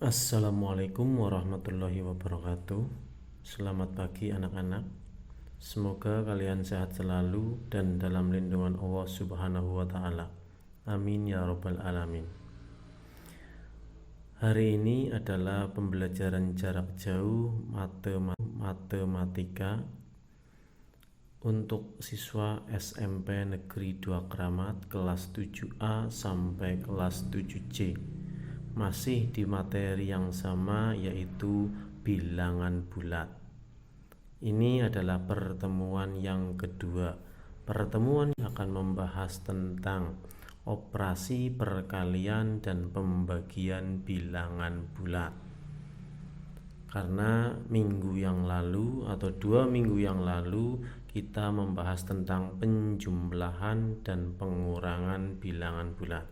Assalamualaikum warahmatullahi wabarakatuh. Selamat pagi anak-anak. Semoga kalian sehat selalu dan dalam lindungan Allah Subhanahu wa taala. Amin ya rabbal alamin. Hari ini adalah pembelajaran jarak jauh matematika untuk siswa SMP Negeri 2 Kramat kelas 7A sampai kelas 7C. Masih di materi yang sama, yaitu bilangan bulat. Ini adalah pertemuan yang kedua. Pertemuan akan membahas tentang operasi perkalian dan pembagian bilangan bulat. Karena minggu yang lalu atau 2 minggu yang lalu kita membahas tentang penjumlahan dan pengurangan bilangan bulat.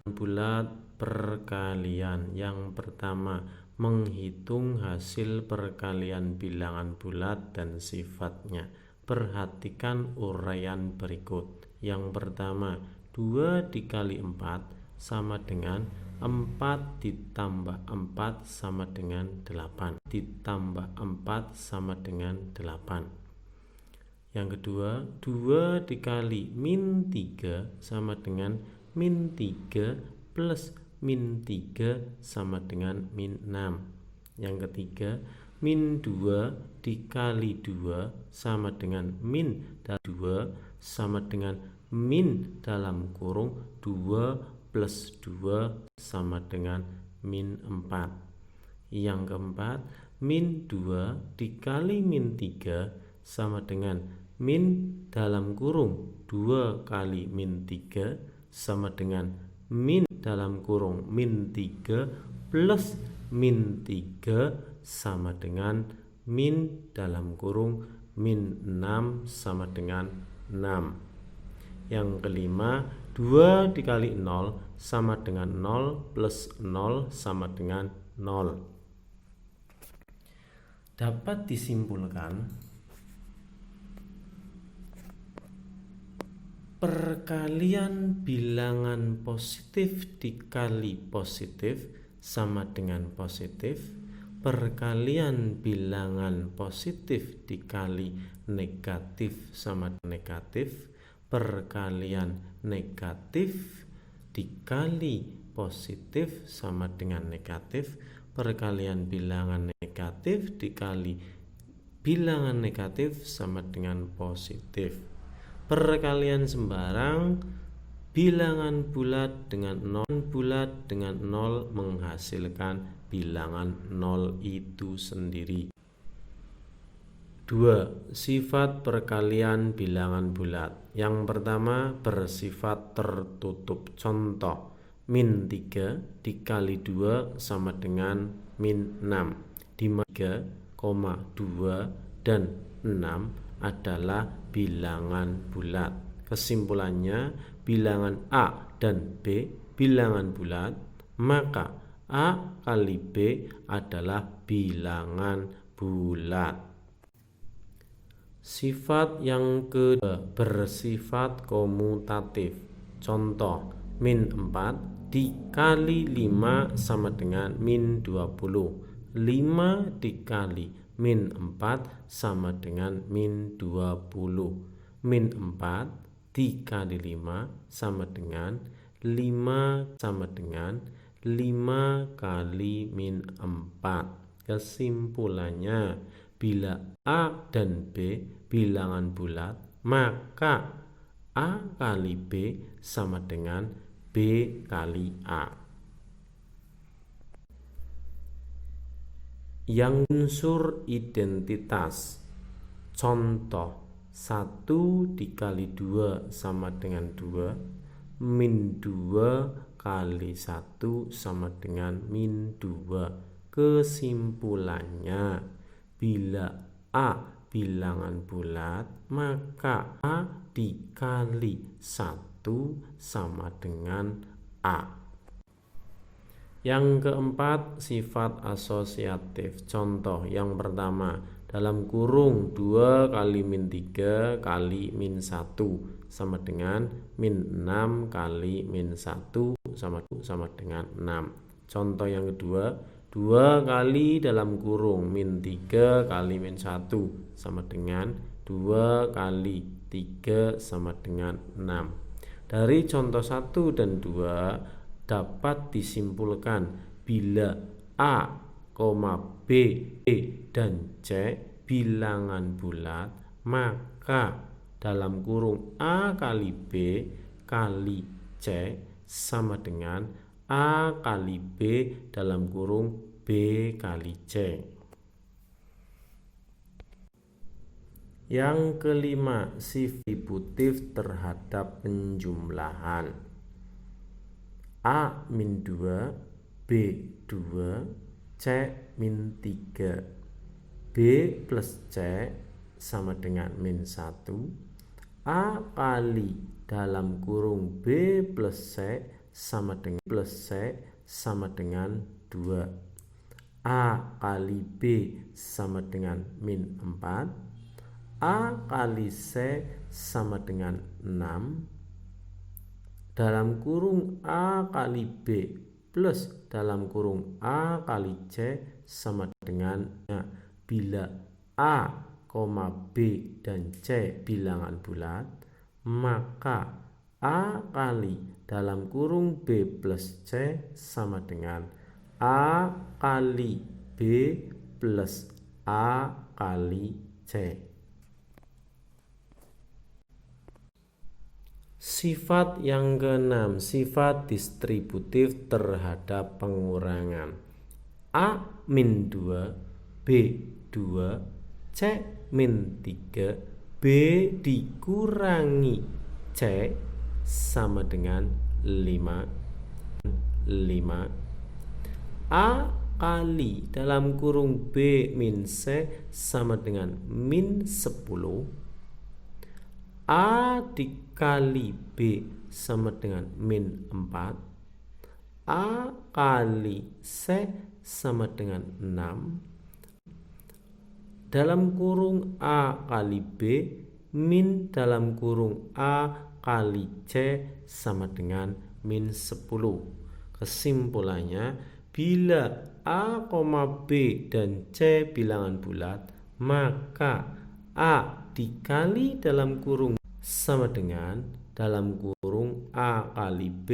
Bulat perkalian. Yang pertama, menghitung hasil perkalian bilangan bulat dan sifatnya. Perhatikan uraian berikut. Yang pertama, 2 dikali 4 sama dengan 4 ditambah 4 sama dengan 8 ditambah 4 sama dengan 8. Yang kedua, 2 dikali min 3 sama dengan min 3 plus min 3 sama dengan min 6. Yang ketiga, min 2 dikali 2 sama dengan min 2 sama dengan min dalam kurung 2 plus 2 sama dengan min 4. Yang keempat, min 2 dikali min 3 sama dengan min dalam kurung 2 kali min 3 sama dengan min dalam kurung min 3 plus min 3 sama dengan min dalam kurung min 6 sama dengan 6. Yang kelima, 2 dikali 0 sama dengan 0 plus 0 sama dengan 0. Dapat disimpulkan perkalian bilangan positif dikali positif sama dengan positif. Perkalian bilangan positif dikali negatif sama dengan negatif. Perkalian negatif dikali positif sama dengan negatif. Perkalian bilangan negatif dikali bilangan negatif sama dengan positif. Perkalian sembarang bilangan bulat dengan 0 menghasilkan bilangan 0 itu sendiri. 2. Sifat perkalian bilangan bulat. Yang pertama, bersifat tertutup. Contoh, min 3 dikali 2 sama dengan min 6. Di mana 3, 2 dan 6 adalah bilangan bulat. Kesimpulannya, bilangan A dan B bilangan bulat, maka A kali B adalah bilangan bulat. Sifat yang kedua, bersifat komutatif. Contoh, min 4 dikali 5 sama dengan min 20. 5 dikali min 4 sama dengan min 20. Min 4 dikali 5 sama dengan 5 sama dengan 5 kali min 4. Kesimpulannya, bila A dan B bilangan bulat, maka A kali B sama dengan B kali A. Yang unsur identitas. Contoh, 1 dikali 2 sama dengan 2. Min 2 kali 1 sama dengan min 2. Kesimpulannya, bila A bilangan bulat, maka A dikali 1 sama dengan A. Yang keempat, sifat asosiatif. Contoh yang pertama, dalam kurung 2 kali min 3 kali min 1 sama dengan min 6 kali min 1 sama dengan 6. Contoh yang kedua, 2 kali dalam kurung min 3 kali min 1 sama dengan 2 kali 3 sama dengan 6. Dari contoh 1 dan 2 dapat disimpulkan bila A, B, dan C bilangan bulat, maka dalam kurung A kali B kali C sama dengan A kali B dalam kurung B kali C. Yang kelima, sifat atributif terhadap penjumlahan. A min 2, B 2, C min 3. B plus C sama dengan min 1. A kali dalam kurung B plus C sama dengan 2. A kali B sama dengan min 4. A kali C sama dengan 6. Dalam kurung A kali B plus dalam kurung A kali C sama dengan bila A, B dan C bilangan bulat, maka A kali dalam kurung B plus C sama dengan A kali B plus A kali C. Sifat yang keenam, sifat distributif terhadap pengurangan. A min 2, B 2, C min 3, B dikurangi C sama dengan 5. A kali dalam kurung B min C sama dengan min 10. A dikali B sama dengan min 4. A kali C sama dengan 6. Dalam kurung A kali B min dalam kurung A kali C sama dengan min 10. Kesimpulannya, bila A, B dan C bilangan bulat, maka A dikali dalam kurung sama dengan dalam kurung A kali B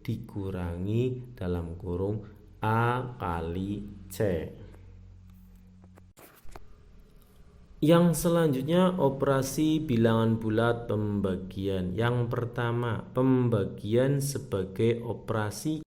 dikurangi dalam kurung A kali C. Yang selanjutnya, operasi bilangan bulat pembagian. Yang pertama, pembagian sebagai operasi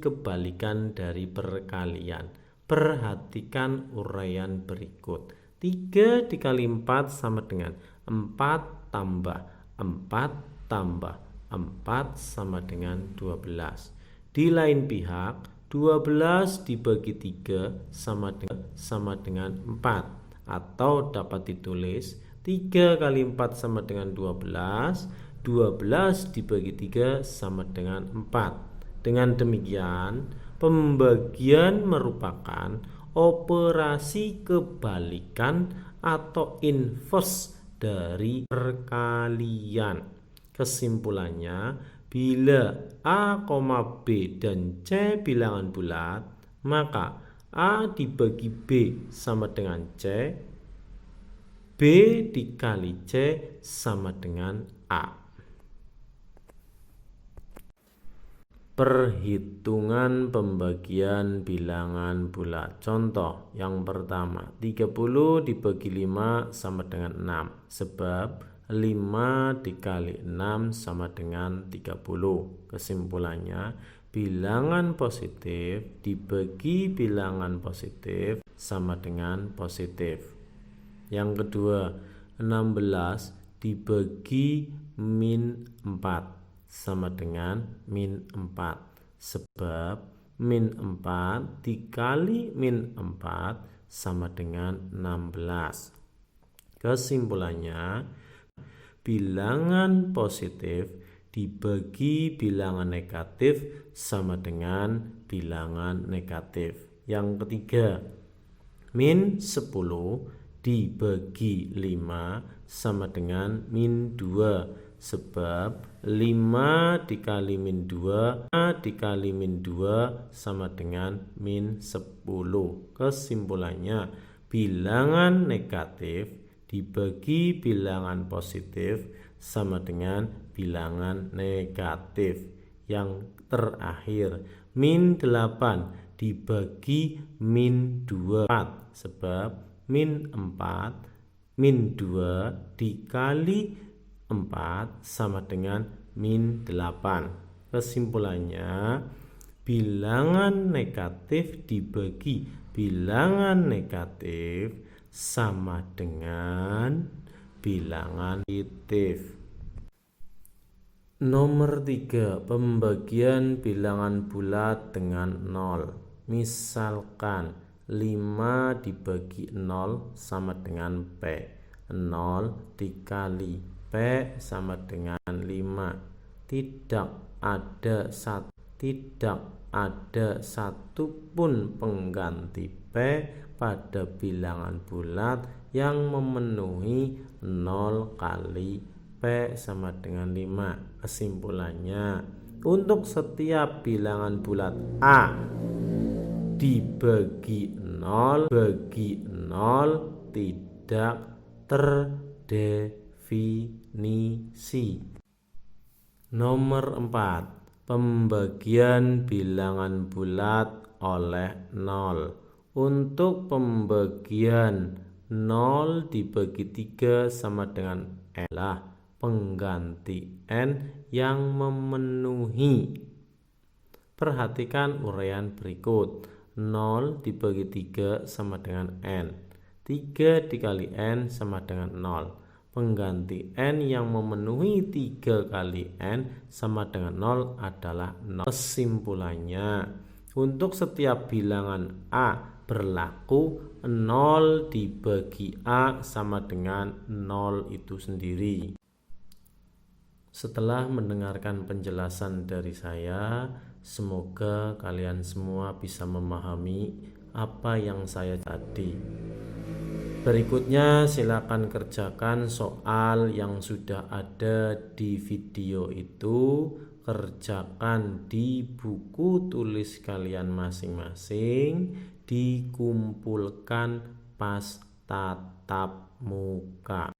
kebalikan dari perkalian. Perhatikan uraian berikut. 3 dikali 4 sama dengan 4 tambah 4 tambah 4 sama dengan 12. Di lain pihak, 12 dibagi 3 sama dengan 4, atau dapat ditulis 3 kali 4 sama dengan 12, 12 dibagi 3 sama dengan 4. Dengan demikian, pembagian merupakan operasi kebalikan atau inverse dari perkalian. Kesimpulannya, bila A, B dan C bilangan bulat, maka A dibagi B sama dengan C, B dikali C sama dengan A. Perhitungan pembagian bilangan bulat. Contoh yang pertama, 30 dibagi 5 sama dengan 6, sebab 5 dikali 6 sama dengan 30. Kesimpulannya, bilangan positif dibagi bilangan positif sama dengan positif. Yang kedua, 16 dibagi min 4 sama dengan min 4, sebab min 4 dikali min 4 sama dengan 16. Kesimpulannya, bilangan positif dibagi bilangan negatif sama dengan bilangan negatif. Yang ketiga, min 10 dibagi 5 sama dengan min 2, sebab 5 dikali min 2 dikali min 2 sama dengan min 10. Kesimpulannya, bilangan negatif dibagi bilangan positif sama dengan bilangan negatif. Yang terakhir, min 8 dibagi min 2 sebab min 2 dikali 4 sama dengan min 8. Kesimpulannya, bilangan negatif dibagi bilangan negatif sama dengan bilangan positif. Nomor 3, pembagian bilangan bulat dengan 0. Misalkan 5 dibagi 0 sama dengan P. 0 dikali P sama dengan 5. Tidak ada satupun pengganti P pada bilangan bulat yang memenuhi 0 kali P sama dengan 5. Kesimpulannya, untuk setiap bilangan bulat A dibagi 0 bagi 0 tidak terdefinisi. Nomor 4, pembagian bilangan bulat oleh 0. Untuk pembagian 0 dibagi 3 sama dengan N lah pengganti N yang memenuhi. Perhatikan uraian berikut. 0 dibagi 3 sama dengan N. 3 dikali N sama dengan 0. Pengganti N yang memenuhi 3 kali N sama dengan 0 adalah 0. Kesimpulannya, untuk setiap bilangan A berlaku 0 dibagi A sama dengan 0 itu sendiri. Setelah mendengarkan penjelasan dari saya, semoga kalian semua bisa memahami apa yang saya tadi. Berikutnya silakan kerjakan soal yang sudah ada di video itu. Kerjakan di buku tulis kalian masing-masing, dikumpulkan pas tatap muka.